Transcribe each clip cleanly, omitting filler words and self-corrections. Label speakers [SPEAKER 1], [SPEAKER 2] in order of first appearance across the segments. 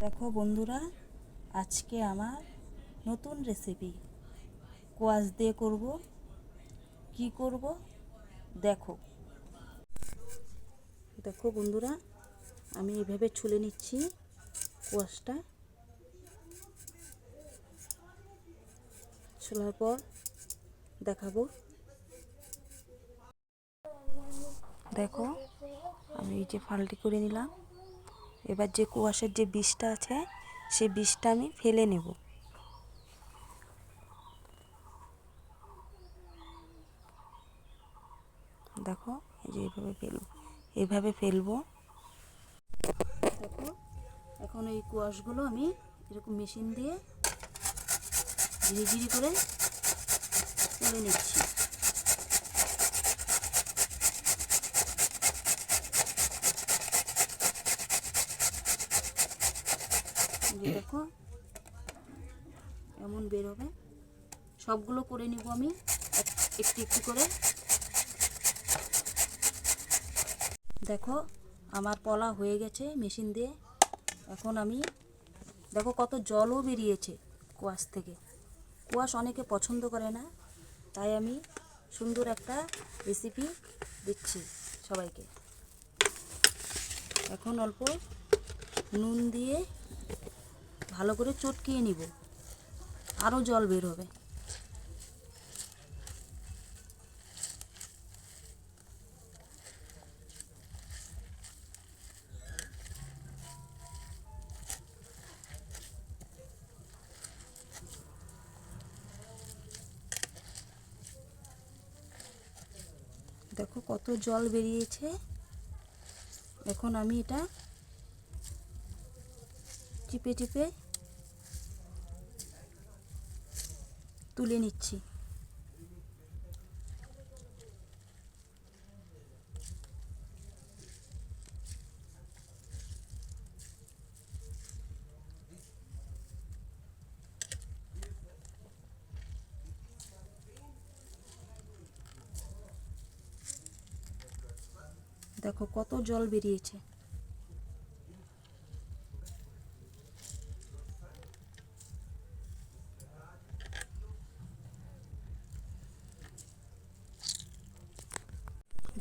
[SPEAKER 1] দেখো বন্ধুরা, আজকে আমার নতুন রেসিপি কোয়াশ দিয়ে করব। কি করব দেখো। দেখো বন্ধুরা, আমি এইভাবে ছুলে নিচ্ছি কোয়াশটা। ছোলার পর দেখাবো। দেখো, আমি এই যে ফালটি করে নিলাম। এবার যে কোয়াশের যে বীজটা আছে সেই বীজটা আমি ফেলে নেব। দেখো, এই যে এইভাবে ফেলবো। দেখো, এখন এই কোয়াশগুলো আমি এরকম মেশিন দিয়ে ঝিরি করে তুলে নিচ্ছি। দেখো, এমন বের হবে। সবগুলো করে নিব আমি একটু একটু করে। দেখো, আমার পলা হয়ে গেছে মেশিন দিয়ে। এখন আমি দেখো কত জলও বেরিয়েছে কোয়াশ থেকে। কোয়াশ অনেকে পছন্দ করে না, তাই আমি সুন্দর একটা রেসিপি দিচ্ছি সবাইকে। এখন অল্প নুন দিয়ে ভালো করে চটকিয়ে নিব, আরও জল বের হবে। দেখো কত জল বেরিয়েছে। এখন আমি এটা চিপে চিপে তুলে নিচ্ছি। দেখো কত জল বেরিয়েছে।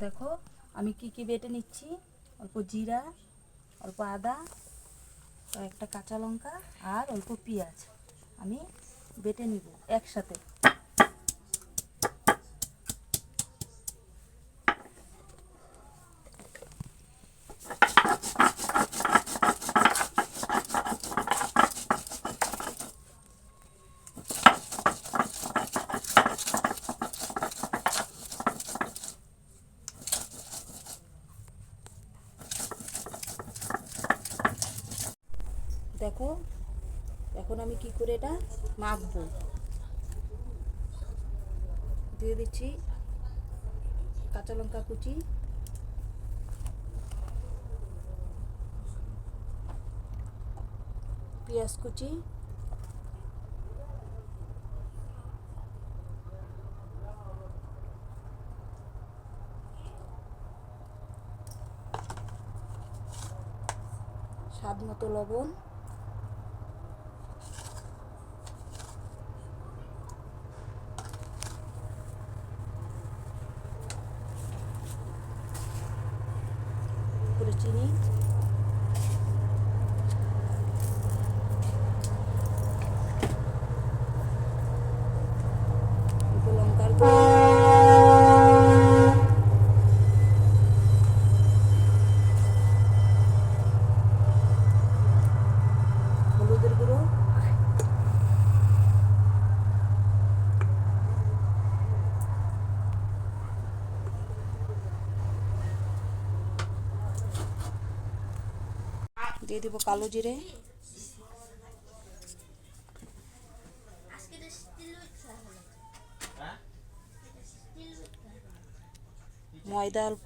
[SPEAKER 1] দেখো, আমি কি কি বেটে নিচ্ছি। অল্প জিরা, অল্প আদা, একটা কাঁচা লঙ্কা আর অল্প পেঁয়াজ আমি বেটে নিব একসাথে। দেখো, এখন আমি কি করে এটা মাখবো। দিয়ে দিচ্ছি কাঁচা লঙ্কা কুচি, পেঁয়াজ কুচি, স্বাদ মতো লবণ, করে চিনি, লঙ্কার হলুদের গুঁড়ো, দিয়ে দেবো কালো জিরে, ময়দা অল্প,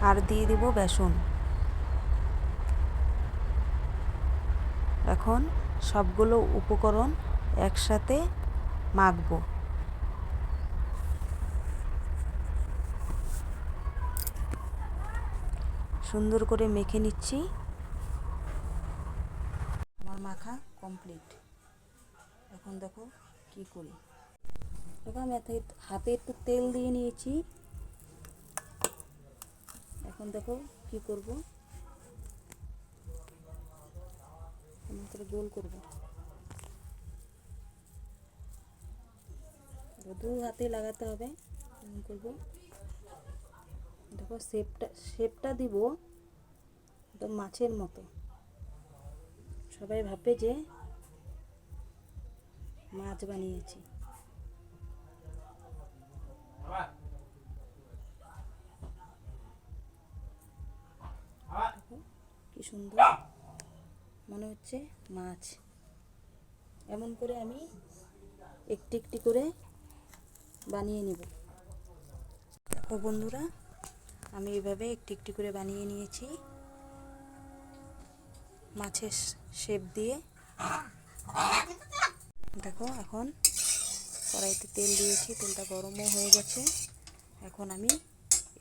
[SPEAKER 1] আর দিয়ে দিব বেসন। এখন সবগুলো উপকরণ একসাথে মাখবো। সুন্দর করে মেখে নিচ্ছি। আমার মাখা কমপ্লিট। এখন দেখো কি করি। দেখো আমি হাতে একটু তেল দিয়ে নিয়েছি। এখন দেখো কি করব, এমন করে গোল করব। দু হাতে লাগাতে হবে, এমন করব। দেখো শেপটা দিব একদম মাছের মতো। সবাই ভাববে যে মাছ বানিয়েছি। দেখো কি সুন্দর মনে হচ্ছে মাছ। এমন করে আমি একটি একটি করে বানিয়ে নেব। দেখো বন্ধুরা, আমি এভাবে একটি একটি করে বানিয়ে নিয়েছি মাছের শেপ দিয়ে। দেখো এখন কড়াইতে তেল দিয়েছি, তেলটা গরমও হয়ে গেছে। এখন আমি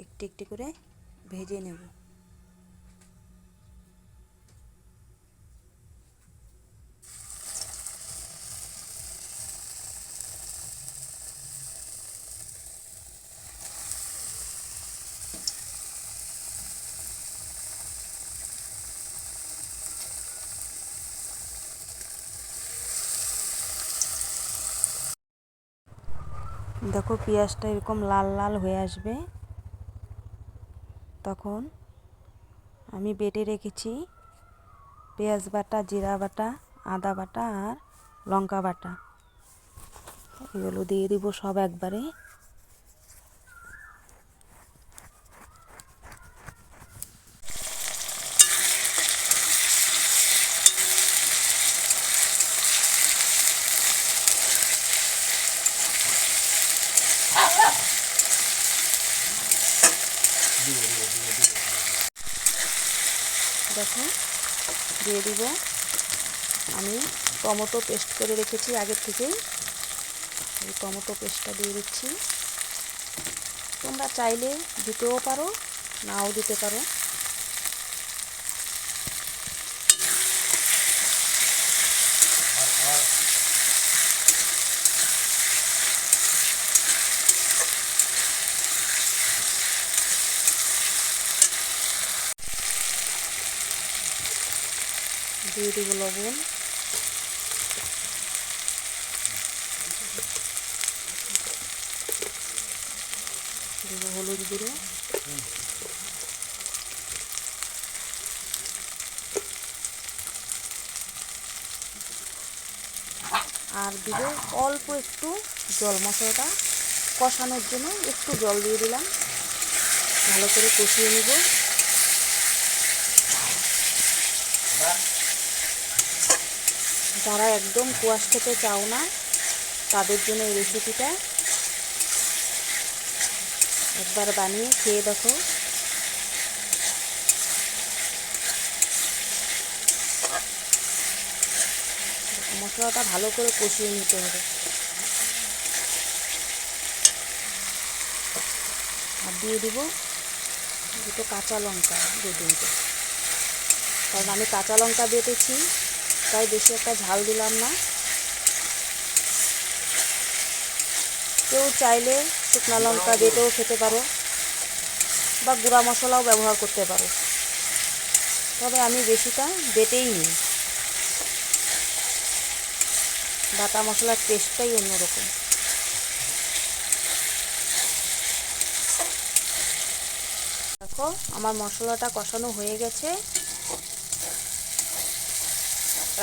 [SPEAKER 1] একটি একটি করে ভেজে নেব। দেখো পেঁয়াজটা এরকম লাল লাল হয়ে আসবে, তখন আমি বেটে রেখেছি পেঁয়াজ বাটা, জিরা বাটা, আদা বাটা আর লঙ্কা বাটা, এগুলো দিয়ে দিব সব একবারে। দেখো দিয়ে দিব আমি টমেটো পেস্ট করে রেখেছি আগের থেকেই, এই টমেটো পেস্টটা দিয়ে দিচ্ছি। তোমরা চাইলে দিতেও পারো, নাও দিতে পারো। দিয়ে দিব লবণ, দিব হলুদ গুঁড়ো, আর দিব অল্প একটু জল। মশলাটা কষানোর জন্য একটু জল দিয়ে দিলাম, ভালো করে কষিয়ে নেব। যারা একদম কোয়াশ খেতে চাও না তাদের জন্য এই রেসিপিটা একবার বানিয়ে খেয়ে দেখো। মশলাটা ভালো করে কষিয়ে নিতে হবে। আর দিয়ে দিব দুটো কাঁচা লঙ্কা, দুটো, কারণ আমি কাঁচা লঙ্কা বেটেছি তাই বেশি একটা ঝাল দিলাম না। কেউ চাইলে শুকনো লঙ্কা বেটেও খেতে পারো বা গুঁড়া মশলাও ব্যবহার করতে পারো, তবে আমি বেশিটা বেটেই নিই। বাটা মশলার টেস্টটাই অন্যরকম। দেখো আমার মশলাটা কষানো হয়ে গেছে।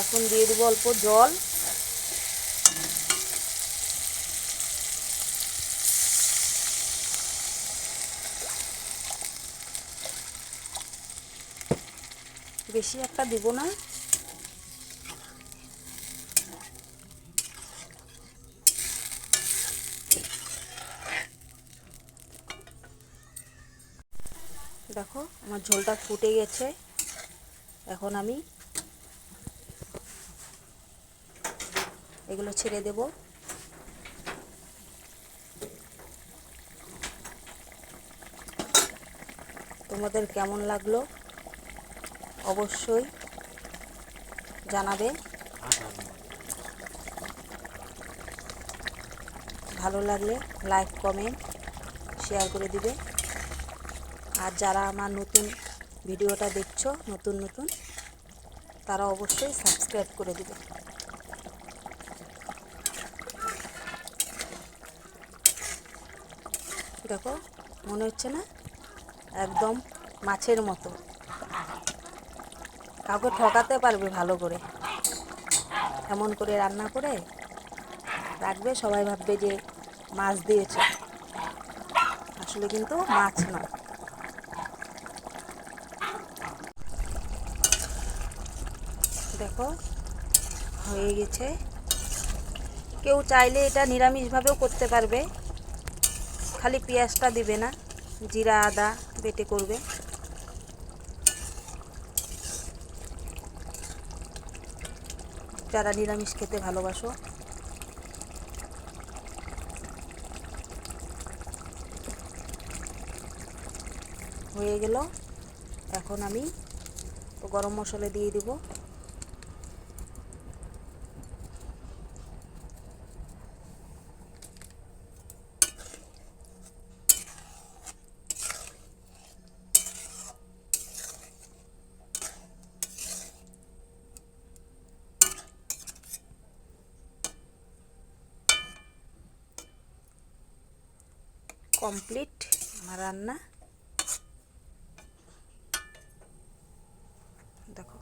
[SPEAKER 1] এখন দিয়ে দেবো অল্প জল। বেশি একটা দিব না, দেখো আমার ঝোলটা ফুটে গেছে। এখন আমি এগুলো ছেড়ে দেব। তো তোমাদের কেমন লাগলো অবশ্যই জানাবে। ভালো লাগলে লাইক কমেন্ট শেয়ার করে দিবে। আর যারা আমার নতুন ভিডিওটা দেখছো নতুন তারা অবশ্যই সাবস্ক্রাইব করে দিবে। দেখো মনে হচ্ছে না একদম মাছের মতো, কাউকে ঠকাতে পারবে ভালো করে এমন করে রান্না করে রাখবে, সবাই ভাববে যে মাছ দিয়েছে, আসলে কিন্তু মাছ নয়। দেখো হয়ে গেছে। কেউ চাইলে এটা নিরামিষভাবেও করতে পারবে, খালি পেঁয়াজটা দিবে না, জিরা আদা বেটে করবে। যারা নিরামিষ খেতে ভালোবাসো। হয়ে গেল। এখন আমি গরম মশলা দিয়ে দিব। কমপ্লিট আমার রান্না। দেখো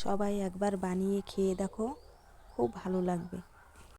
[SPEAKER 1] সবাই একবার বানিয়ে খেয়ে দেখো, খুব ভালো লাগবে।